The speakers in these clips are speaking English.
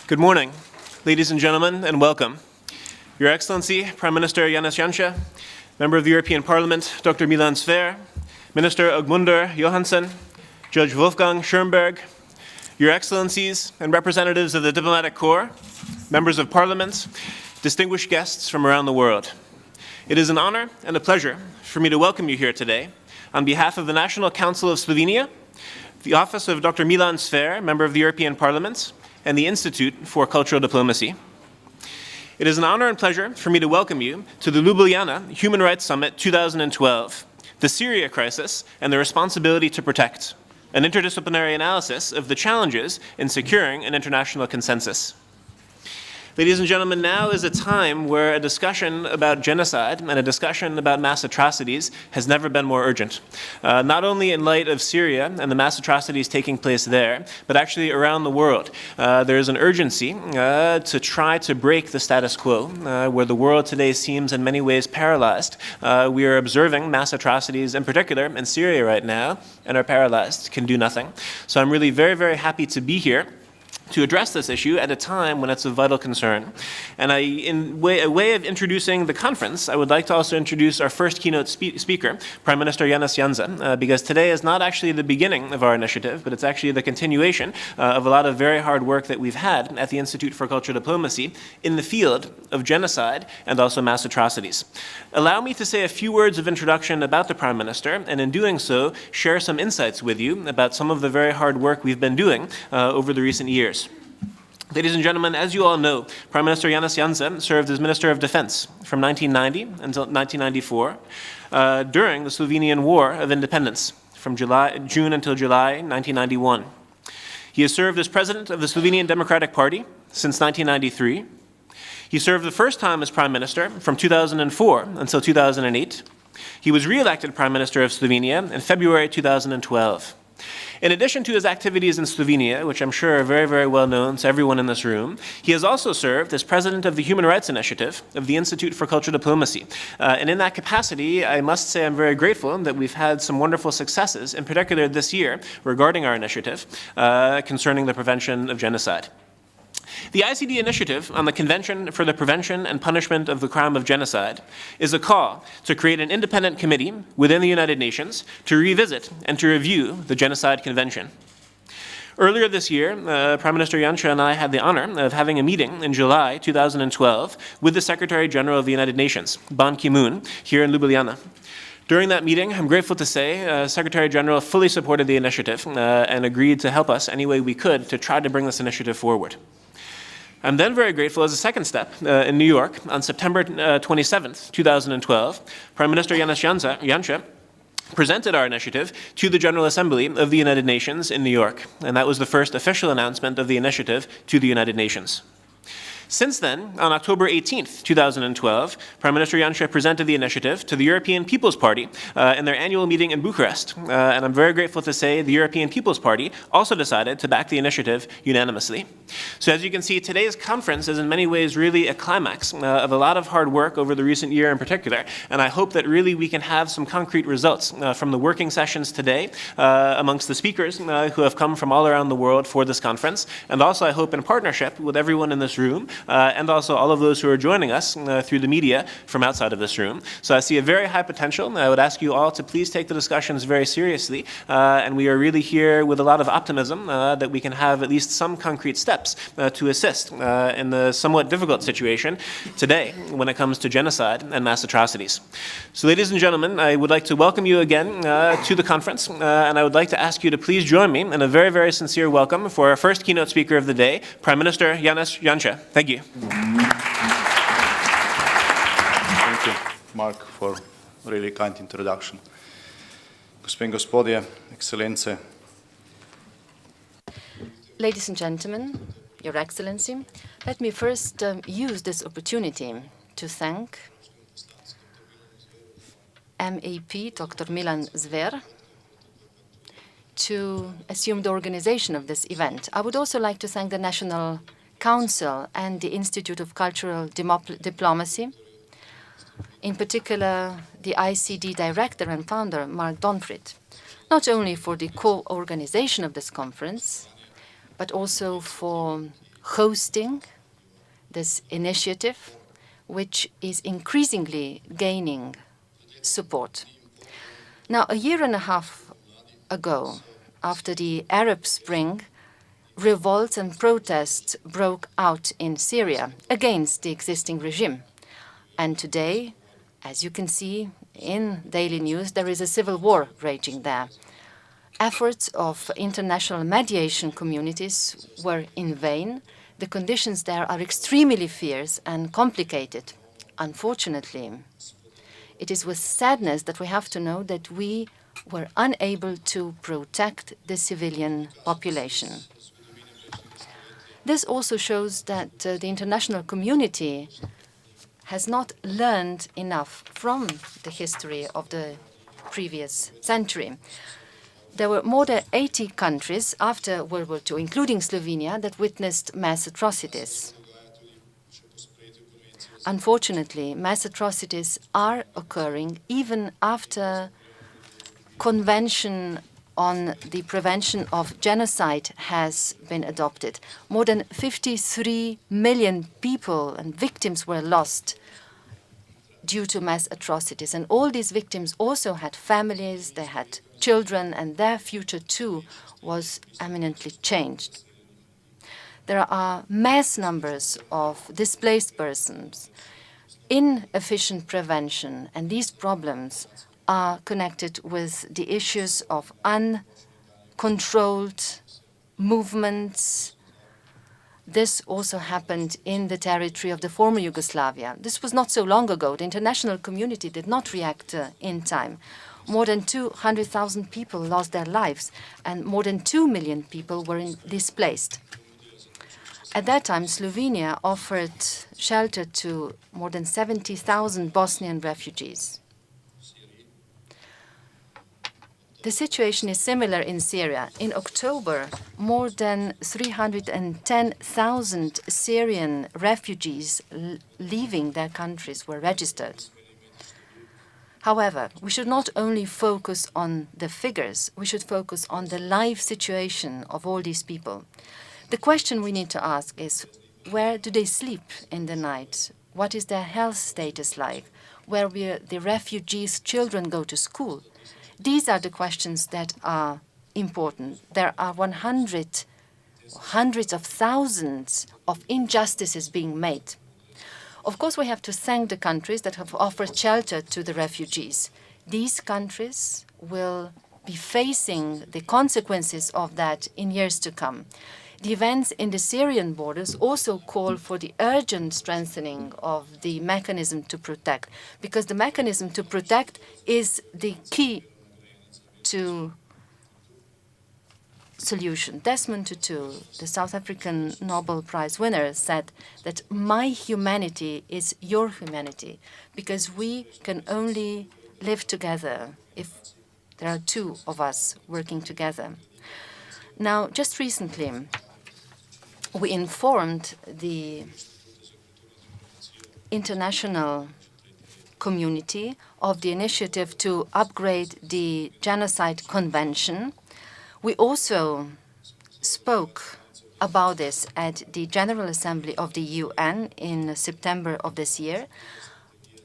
Good morning, ladies and gentlemen, and welcome. Your Excellency, Prime Minister Janez Janša, Member of the European Parliament, Dr. Milan Sver, Minister Ögmundur Jóhannsson, Judge Wolfgang Schönberg, Your Excellencies and representatives of the Diplomatic Corps, members of Parliament, distinguished guests from around the world. It is an honor and a pleasure for me to welcome you here today on behalf of the National Council of Slovenia, the Office of Dr. Milan Sver, Member of the European Parliament, and the Institute for Cultural Diplomacy. It is an honor and pleasure for me to welcome you to the Ljubljana Human Rights Summit 2012, the Syria crisis and the responsibility to protect, an interdisciplinary analysis of the challenges in securing an international consensus. Ladies and gentlemen, now is a time where a discussion about genocide and a discussion about mass atrocities has never been more urgent. Not only in light of Syria and the mass atrocities taking place there, but actually around the world. There is an urgency to try to break the status quo, where the world today seems in many ways paralyzed. We are observing mass atrocities in particular in Syria right now, and are paralyzed, can do nothing. So I'm really very, very happy to be here to address this issue at a time when it's of vital concern. And in a way of introducing the conference, I would like to also introduce our first keynote speaker, Prime Minister Janez Janša, because today is not actually the beginning of our initiative, but it's actually the continuation of a lot of very hard work that we've had at the Institute for Cultural Diplomacy in the field of genocide and also mass atrocities. Allow me to say a few words of introduction about the Prime Minister, and in doing so, share some insights with you about some of the very hard work we've been doing over the recent years. Ladies and gentlemen, as you all know, Prime Minister Janez Janša served as Minister of Defense from 1990 until 1994 during the Slovenian War of Independence from June until July 1991. He has served as President of the Slovenian Democratic Party since 1993. He served the first time as Prime Minister from 2004 until 2008. He was re-elected Prime Minister of Slovenia in February 2012. In addition to his activities in Slovenia, which I'm sure are very, very well known to everyone in this room, he has also served as president of the Human Rights Initiative of the Institute for Cultural Diplomacy. And in that capacity, I must say I'm very grateful that we've had some wonderful successes, in particular this year, regarding our initiative concerning the prevention of genocide. The ICD initiative on the Convention for the Prevention and Punishment of the Crime of Genocide is a call to create an independent committee within the United Nations to revisit and to review the Genocide Convention. Earlier this year, Prime Minister Janša and I had the honor of having a meeting in July 2012 with the Secretary General of the United Nations, Ban Ki-moon, here in Ljubljana. During that meeting, I'm grateful to say, Secretary General fully supported the initiative and agreed to help us any way we could to try to bring this initiative forward. I'm then very grateful as a second step in New York on September 27th, 2012, Prime Minister Janez Janša presented our initiative to the General Assembly of the United Nations in New York, and that was the first official announcement of the initiative to the United Nations. Since then, on October 18th, 2012, Prime Minister Janša presented the initiative to the European People's Party in their annual meeting in Bucharest. And I'm very grateful to say the European People's Party also decided to back the initiative unanimously. So as you can see, today's conference is in many ways really a climax of a lot of hard work over the recent year in particular. And I hope that really we can have some concrete results from the working sessions today amongst the speakers who have come from all around the world for this conference. And also I hope in partnership with everyone in this room, and also all of those who are joining us through the media from outside of this room. So I see a very high potential. I would ask you all to please take the discussions very seriously, and we are really here with a lot of optimism that we can have at least some concrete steps to assist in the somewhat difficult situation today when it comes to genocide and mass atrocities. So ladies and gentlemen, I would like to welcome you again to the conference, and I would like to ask you to please join me in a very, very sincere welcome for our first keynote speaker of the day, Prime Minister Janez Janša. Thank you. Thank you, Mark, for a really kind introduction. Gospe in gospodje, Excelence. Ladies and gentlemen, Your Excellency, let me first use this opportunity to thank MEP Dr. Milan Sver to assume the organization of this event. I would also like to thank the National Council and the Institute of Cultural Diplomacy, in particular the ICD director and founder, Mark Donfrid, not only for the co-organization of this conference, but also for hosting this initiative, which is increasingly gaining support. Now, a year and a half ago, after the Arab Spring, revolts and protests broke out in Syria against the existing regime. And today, as you can see in daily news, there is a civil war raging there. Efforts of international mediation communities were in vain. The conditions there are extremely fierce and complicated. Unfortunately, it is with sadness that we have to know that we were unable to protect the civilian population. This also shows that the international community has not learned enough from the history of the previous century. There were more than 80 countries after World War II, including Slovenia, that witnessed mass atrocities. Unfortunately, mass atrocities are occurring even after Convention on the Prevention of Genocide has been adopted. More than 53 million people and victims were lost due to mass atrocities. And all these victims also had families, they had children, and their future too was eminently changed. There are mass numbers of displaced persons, inefficient prevention, and these problems are connected with the issues of uncontrolled movements. This also happened in the territory of the former Yugoslavia. This was not so long ago. The international community did not react in time. More than 200,000 people lost their lives, and more than 2 million people were displaced. At that time, Slovenia offered shelter to more than 70,000 Bosnian refugees. The situation is similar in Syria. In October, more than 310,000 Syrian refugees leaving their countries were registered. However, we should not only focus on the figures, we should focus on the life situation of all these people. The question we need to ask is, where do they sleep in the night? What is their health status like? Where will the refugees' children go to school? These are the questions that are important. There are hundreds of thousands of injustices being made. Of course, we have to thank the countries that have offered shelter to the refugees. These countries will be facing the consequences of that in years to come. The events in the Syrian borders also call for the urgent strengthening of the mechanism to protect, because the mechanism to protect is the key to solution. Desmond Tutu, the South African Nobel Prize winner, said that my humanity is your humanity, because we can only live together if there are two of us working together. Now, just recently, we informed the international community of the initiative to upgrade the Genocide Convention. We also spoke about this at the General Assembly of the UN in September of this year.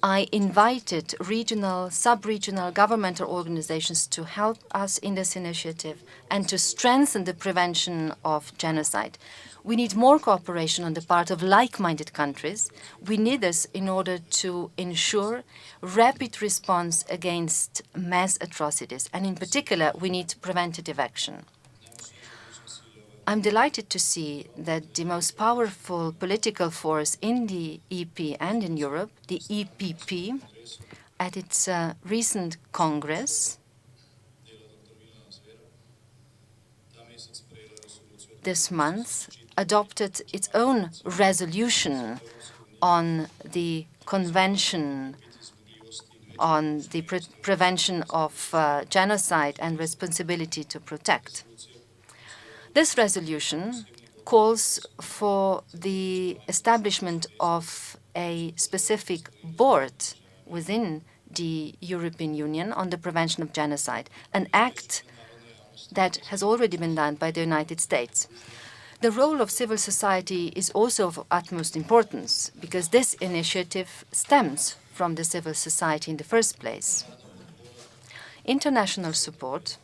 I invited regional, sub-regional governmental organizations to help us in this initiative and to strengthen the prevention of genocide. We need more cooperation on the part of like-minded countries. We need this in order to ensure rapid response against mass atrocities. And in particular, we need preventative action. I'm delighted to see that the most powerful political force in the EP and in Europe, the EPP, at its recent Congress, this month, adopted its own resolution on the Convention on the Prevention of Genocide and Responsibility to Protect. This resolution calls for the establishment of a specific board within the European Union on the prevention of genocide, an act that has already been done by the United States. The role of civil society is also of utmost importance because this initiative stems from the civil society in the first place. International support,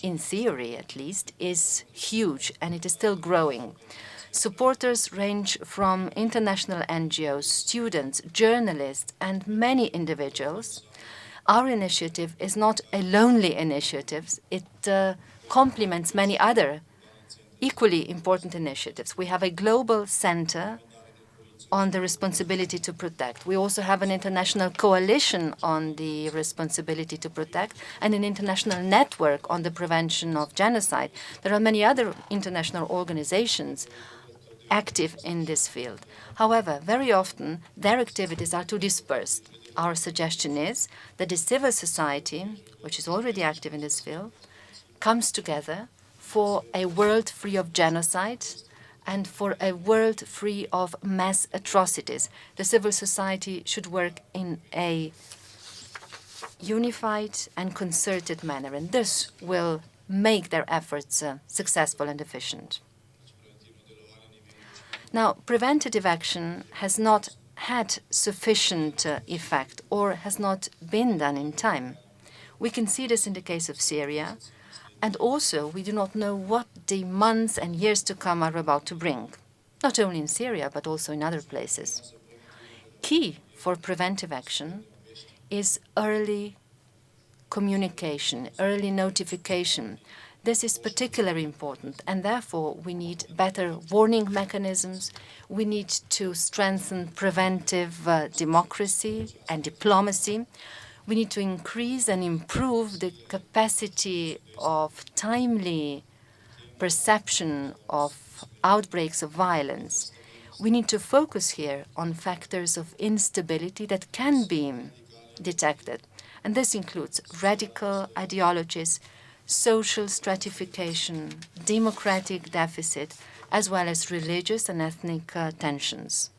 in theory at least, is huge and it is still growing. Supporters range from international NGOs, students, journalists, and many individuals. Our initiative is not a lonely initiative. It complements many other equally important initiatives. We have a global center on the responsibility to protect. We also have an international coalition on the responsibility to protect and an international network on the prevention of genocide. There are many other international organizations active in this field. However, very often their activities are too dispersed. Our suggestion is that the civil society, which is already active in this field, comes together for a world free of genocide and for a world free of mass atrocities. The civil society should work in a unified and concerted manner, and this will make their efforts successful and efficient. Now, preventative action has not had sufficient effect or has not been done in time. We can see this in the case of Syria, and also we do not know what the months and years to come are about to bring, not only in Syria, but also in other places. Key for preventive action is early communication, early notification. This is particularly important, and therefore we need better warning mechanisms. We need to strengthen preventive democracy and diplomacy. We need to increase and improve the capacity of timely perception of outbreaks of violence. We need to focus here on factors of instability that can be detected, and this includes radical ideologies, social stratification, democratic deficit, as well as religious and ethnic tensions.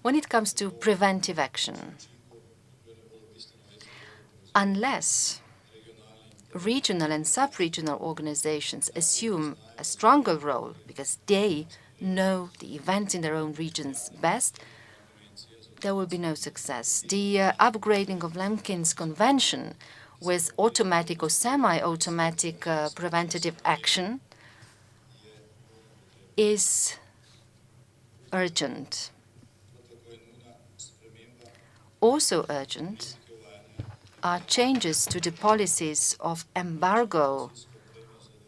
When it comes to preventive action, unless regional and sub-regional organizations assume a stronger role because they know the events in their own regions best, there will be no success. The upgrading of Lemkin's Convention with automatic or semi-automatic preventative action is urgent. Also urgent are changes to the policies of embargo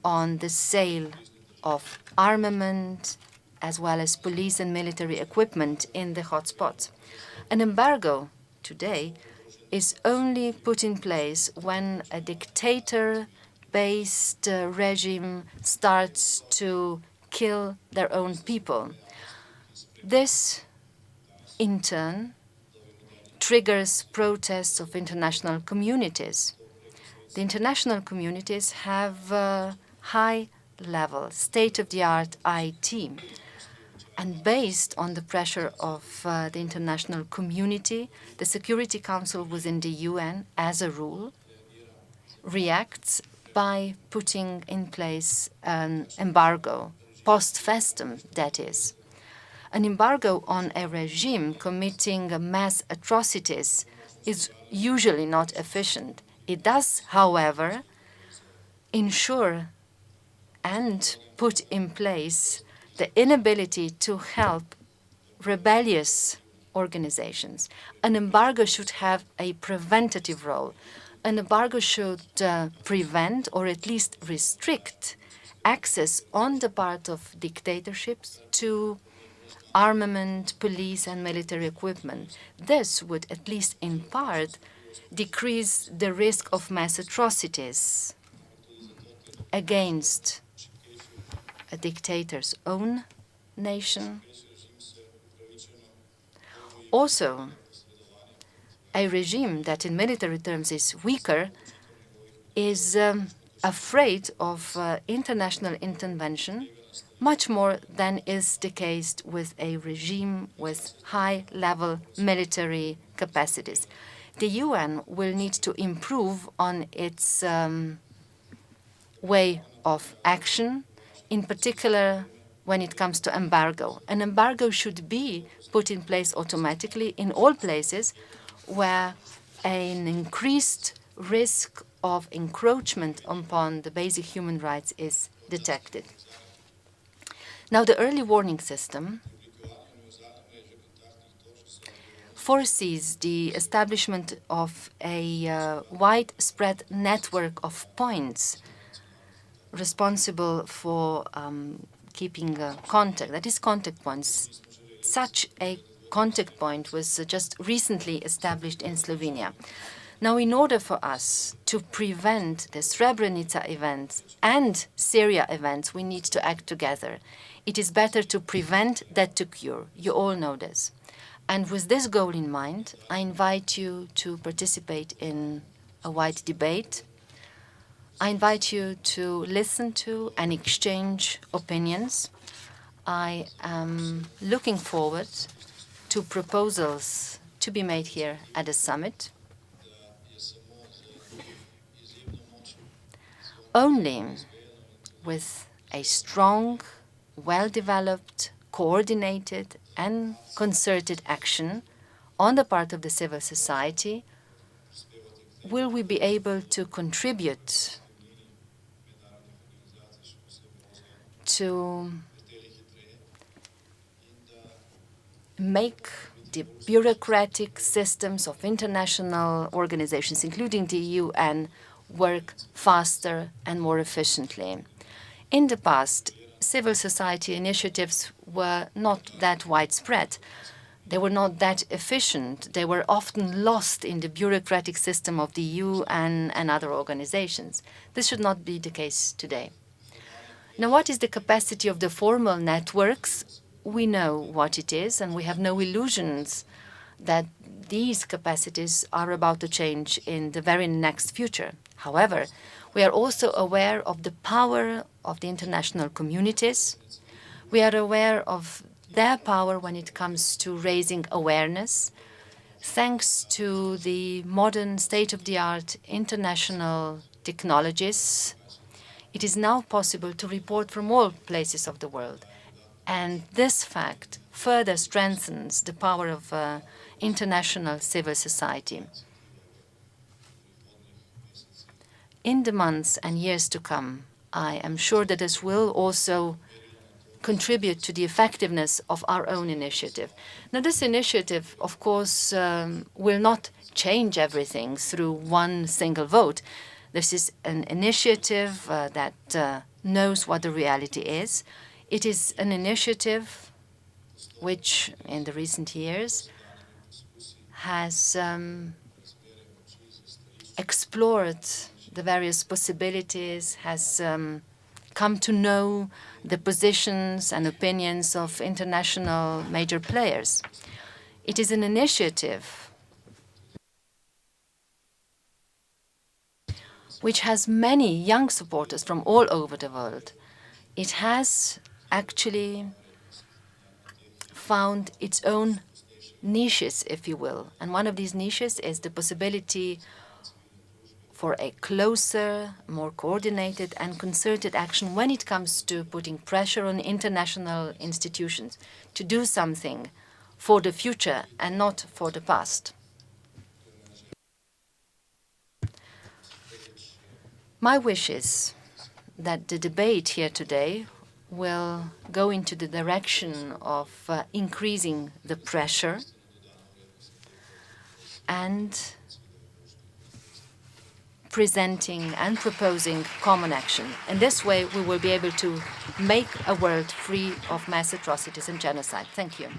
on the sale of armament as well as police and military equipment in the hotspots. An embargo today is only put in place when a dictator-based regime starts to kill their own people. This, in turn, triggers protests of international communities. The international communities have high-level, state-of-the-art IT. And based on the pressure of the international community, the Security Council within the UN, as a rule, reacts by putting in place an embargo, post festum, that is. An embargo on a regime committing mass atrocities is usually not efficient. It does, however, ensure and put in place the inability to help rebellious organizations. An embargo should have a preventative role. An embargo should prevent or at least restrict access on the part of dictatorships to armament, police, and military equipment. This would, at least in part, decrease the risk of mass atrocities against a dictator's own nation. Also, a regime that in military terms is weaker is afraid of international intervention much more than is the case with a regime with high-level military capacities. The UN will need to improve on its way of action, in particular when it comes to embargo. An embargo should be put in place automatically in all places where an increased risk of encroachment upon the basic human rights is detected. Now, the early warning system foresees the establishment of a widespread network of points responsible for keeping contact, that is, contact points. Such a contact point was just recently established in Slovenia. Now, in order for us to prevent the Srebrenica events and Syria events, we need to act together. It is better to prevent than to cure. You all know this. And with this goal in mind, I invite you to participate in a wide debate. I invite you to listen to and exchange opinions. I am looking forward to proposals to be made here at the summit. Only with a strong, well-developed, coordinated and concerted action on the part of the civil society will we be able to contribute to make the bureaucratic systems of international organizations, including the UN, work faster and more efficiently. In the past, civil society initiatives were not that widespread. They were not that efficient. They were often lost in the bureaucratic system of the EU and other organizations. This should not be the case today. Now, what is the capacity of the formal networks? We know what it is, and we have no illusions that these capacities are about to change in the very next future. However, we are also aware of the power of the international communities. We are aware of their power when it comes to raising awareness. Thanks to the modern state-of-the-art international technologies, it is now possible to report from all places of the world. And this fact further strengthens the power of international civil society. In the months and years to come, I am sure that this will also contribute to the effectiveness of our own initiative. Now, this initiative, of course, will not change everything through one single vote. This is an initiative that knows what the reality is. It is an initiative which, in the recent years, has explored the various possibilities, has come to know the positions and opinions of international major players. It is an initiative which has many young supporters from all over the world. It has actually found its own niches, if you will. And one of these niches is the possibility for a closer, more coordinated and concerted action when it comes to putting pressure on international institutions to do something for the future and not for the past. My wish is that the debate here today will go into the direction of increasing the pressure and presenting and proposing common action. In this way, we will be able to make a world free of mass atrocities and genocide. Thank you.